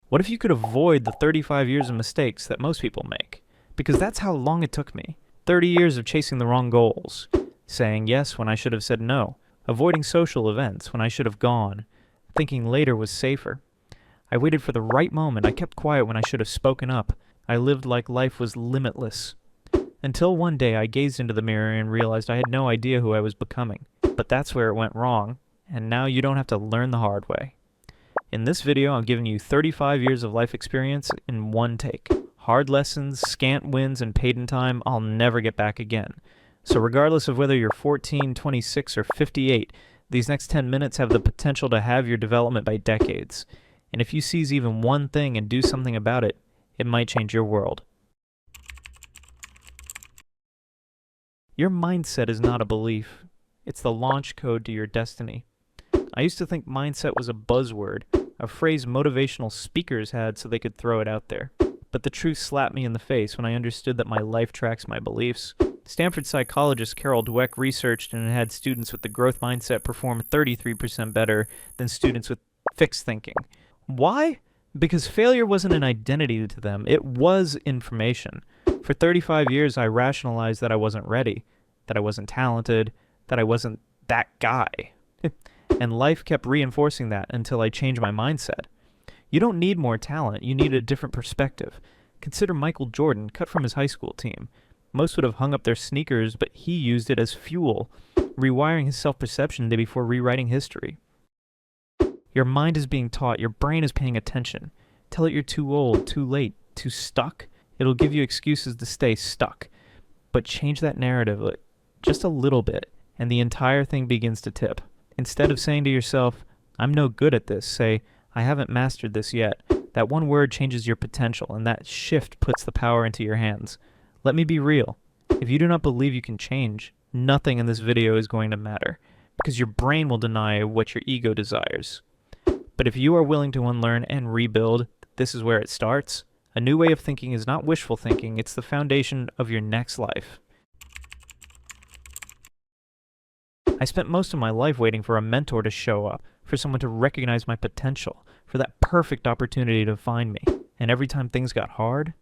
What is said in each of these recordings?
What if you could avoid the 35 years of mistakes that most people make? Because that's how long it took me. 30 years of chasing the wrong goals, saying yes when I should have said no, avoiding social events when I should have gone, thinking later was safer. I waited for the right moment. I kept quiet when I should have spoken up. I lived like life was limitless. Until one day I gazed into the mirror and realized I had no idea who I was becoming. But that's where it went wrong, and now you don't have to learn the hard way. In this video, I'm giving you 35 years of life experience in one take. Hard lessons, scant wins, and paid in time I'll never get back again. So regardless of whether you're 14, 26, or 58, these next 10 minutes have the potential to have your development by decades. And if you seize even one thing and do something about it, it might change your world. Your mindset is not a belief. It's the launch code to your destiny. I used to think mindset was a buzzword, a phrase motivational speakers had so they could throw it out there. But the truth slapped me in the face when I understood that my life tracks my beliefs. Stanford psychologist Carol Dweck researched and had students with the growth mindset perform 33% better than students with fixed thinking. Why? Because failure wasn't an identity to them, it was information. For 35 years, I rationalized that I wasn't ready, that I wasn't talented, that I wasn't that guy. And life kept reinforcing that until I changed my mindset. You don't need more talent, you need a different perspective. Consider Michael Jordan, cut from his high school team. Most would have hung up their sneakers, but he used it as fuel, rewiring his self-perception before rewriting history. Your mind is being taught, your brain is paying attention. Tell it you're too old, too late, too stuck. It'll give you excuses to stay stuck. But change that narrative just a little bit, and the entire thing begins to tip. Instead of saying to yourself, I'm no good at this, say, I haven't mastered this yet. That one word changes your potential, and that shift puts the power into your hands. Let me be real. If you do not believe you can change, nothing in this video is going to matter, because your brain will deny what your ego desires. But if you are willing to unlearn and rebuild, this is where it starts. A new way of thinking is not wishful thinking, it's the foundation of your next life. I spent most of my life waiting for a mentor to show up, for someone to recognize my potential, for that perfect opportunity to find me. And every time things got hard,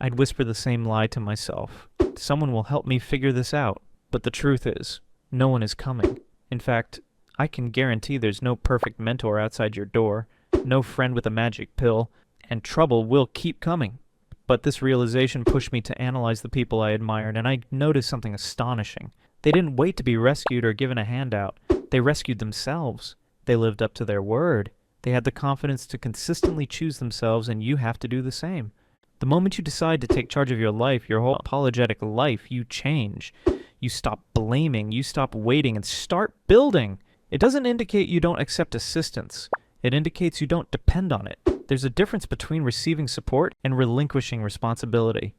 I'd whisper the same lie to myself. Someone will help me figure this out. But the truth is, no one is coming. In fact, I can guarantee there's no perfect mentor outside your door, no friend with a magic pill, and trouble will keep coming. But this realization pushed me to analyze the people I admired, and I noticed something astonishing. They didn't wait to be rescued or given a handout. They rescued themselves. They lived up to their word. They had the confidence to consistently choose themselves, and you have to do the same. The moment you decide to take charge of your life, your whole apologetic life, you change. You stop blaming, you stop waiting, and start building. It doesn't indicate you don't accept assistance. It indicates you don't depend on it. There's a difference between receiving support and relinquishing responsibility.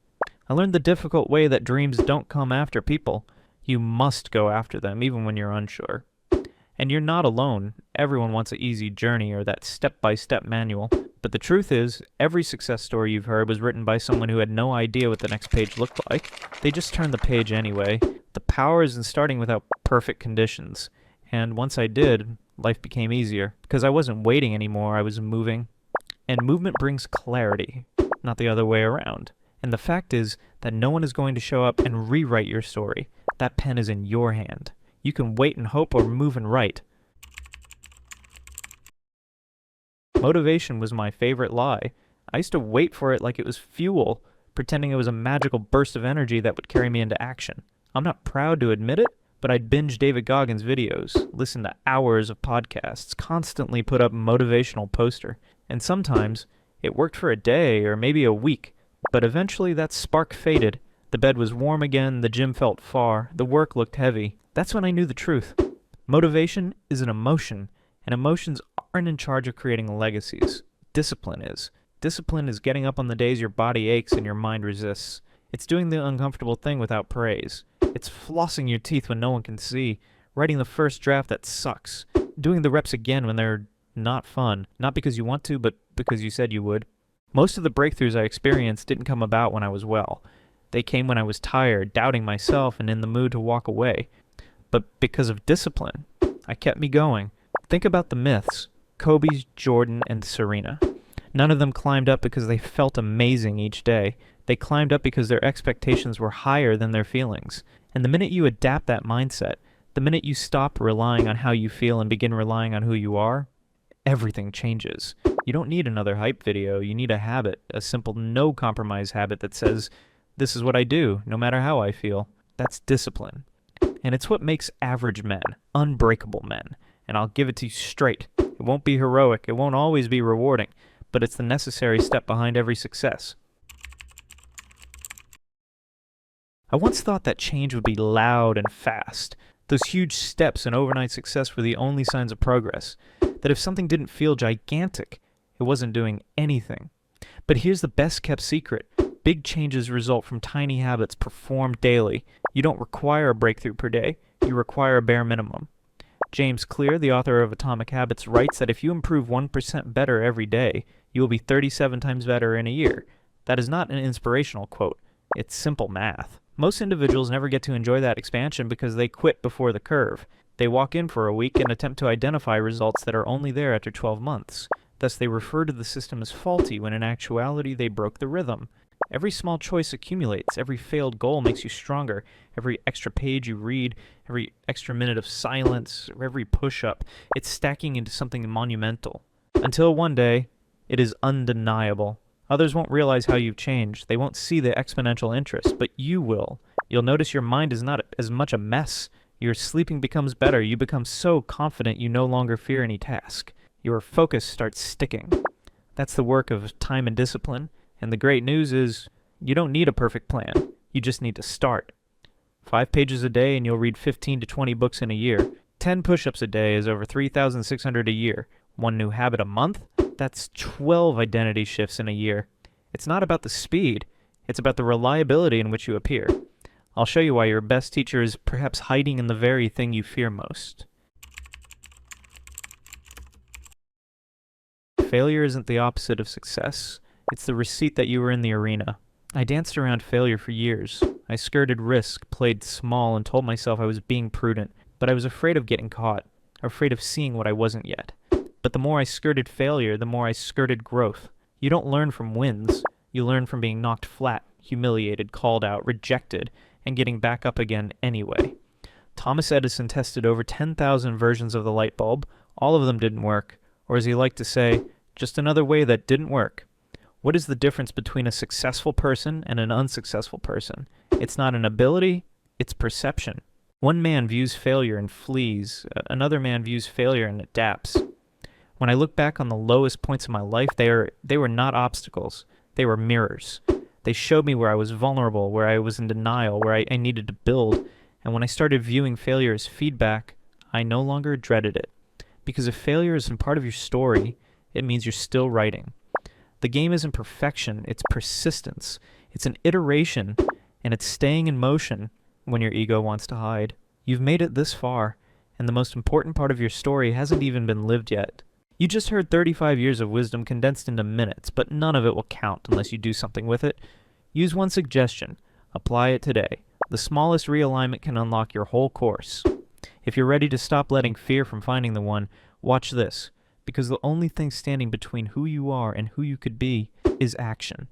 I learned the difficult way that dreams don't come after people. You must go after them, even when you're unsure. And you're not alone. Everyone wants an easy journey or that step-by-step manual. But the truth is, every success story you've heard was written by someone who had no idea what the next page looked like. They just turned the page anyway. The power is in starting without perfect conditions. And once I did, life became easier. Because I wasn't waiting anymore, I was moving. And movement brings clarity, not the other way around. And the fact is that no one is going to show up and rewrite your story. That pen is in your hand. You can wait and hope or move and write. Motivation was my favorite lie. I used to wait for it like it was fuel, pretending it was a magical burst of energy that would carry me into action. I'm not proud to admit it, but I'd binge David Goggins' videos, listen to hours of podcasts, constantly put up a motivational poster. And sometimes, it worked for a day or maybe a week, but eventually that spark faded. The bed was warm again, the gym felt far, the work looked heavy. That's when I knew the truth. Motivation is an emotion, and emotions aren't in charge of creating legacies. Discipline is. Discipline is getting up on the days your body aches and your mind resists. It's doing the uncomfortable thing without praise. It's flossing your teeth when no one can see, writing the first draft that sucks, doing the reps again when they're not fun, not because you want to, but because you said you would. Most of the breakthroughs I experienced didn't come about when I was well. They came when I was tired, doubting myself, and in the mood to walk away. But because of discipline, I kept me going. Think about the myths: Kobe, Jordan, and Serena. None of them climbed up because they felt amazing each day. They climbed up because their expectations were higher than their feelings. And the minute you adapt that mindset, the minute you stop relying on how you feel and begin relying on who you are, everything changes. You don't need another hype video. You need a habit, a simple no-compromise habit that says, this is what I do, no matter how I feel. That's discipline. And it's what makes average men unbreakable men. And I'll give it to you straight. It won't be heroic. It won't always be rewarding. But it's the necessary step behind every success. I once thought that change would be loud and fast. Those huge steps and overnight success were the only signs of progress. That if something didn't feel gigantic, it wasn't doing anything. But here's the best kept secret. Big changes result from tiny habits performed daily. You don't require a breakthrough per day. You require a bare minimum. James Clear, the author of Atomic Habits, writes that if you improve 1% better every day, you will be 37 times better in a year. That is not an inspirational quote. It's simple math. Most individuals never get to enjoy that expansion because they quit before the curve. They walk in for a week and attempt to identify results that are only there after 12 months. Thus, they refer to the system as faulty when in actuality they broke the rhythm. Every small choice accumulates. Every failed goal makes you stronger. Every extra page you read, every extra minute of silence, or every push-up, it's stacking into something monumental. Until one day, it is undeniable. Others won't realize how you've changed. They won't see the exponential interest, but you will. You'll notice your mind is not as much a mess. Your sleeping becomes better. You become so confident you no longer fear any task. Your focus starts sticking. That's the work of time and discipline. And the great news is, you don't need a perfect plan. You just need to start. 5 pages a day and you'll read 15 to 20 books in a year. 10 push-ups a day is over 3,600 a year. 1 new habit a month? That's 12 identity shifts in a year. It's not about the speed. It's about the reliability in which you appear. I'll show you why your best teacher is perhaps hiding in the very thing you fear most. Failure isn't the opposite of success. It's the receipt that you were in the arena. I danced around failure for years. I skirted risk, played small, and told myself I was being prudent, but I was afraid of getting caught, afraid of seeing what I wasn't yet. But the more I skirted failure, the more I skirted growth. You don't learn from wins. You learn from being knocked flat, humiliated, called out, rejected, and getting back up again anyway. Thomas Edison tested over 10,000 versions of the light bulb. All of them didn't work, or as he liked to say, just another way that didn't work. What is the difference between a successful person and an unsuccessful person? It's not an ability, it's perception. One man views failure and flees. Another man views failure and adapts. When I look back on the lowest points of my life, they were not obstacles. They were mirrors. They showed me where I was vulnerable, where I was in denial, where I needed to build. And when I started viewing failure as feedback, I no longer dreaded it. Because if failure isn't part of your story, it means you're still writing. The game isn't perfection, it's persistence. It's an iteration, and it's staying in motion when your ego wants to hide. You've made it this far, and the most important part of your story hasn't even been lived yet. You just heard 35 years of wisdom condensed into minutes, but none of it will count unless you do something with it. Use one suggestion. Apply it today. The smallest realignment can unlock your whole course. If you're ready to stop letting fear from finding the one, watch this. Because the only thing standing between who you are and who you could be is action.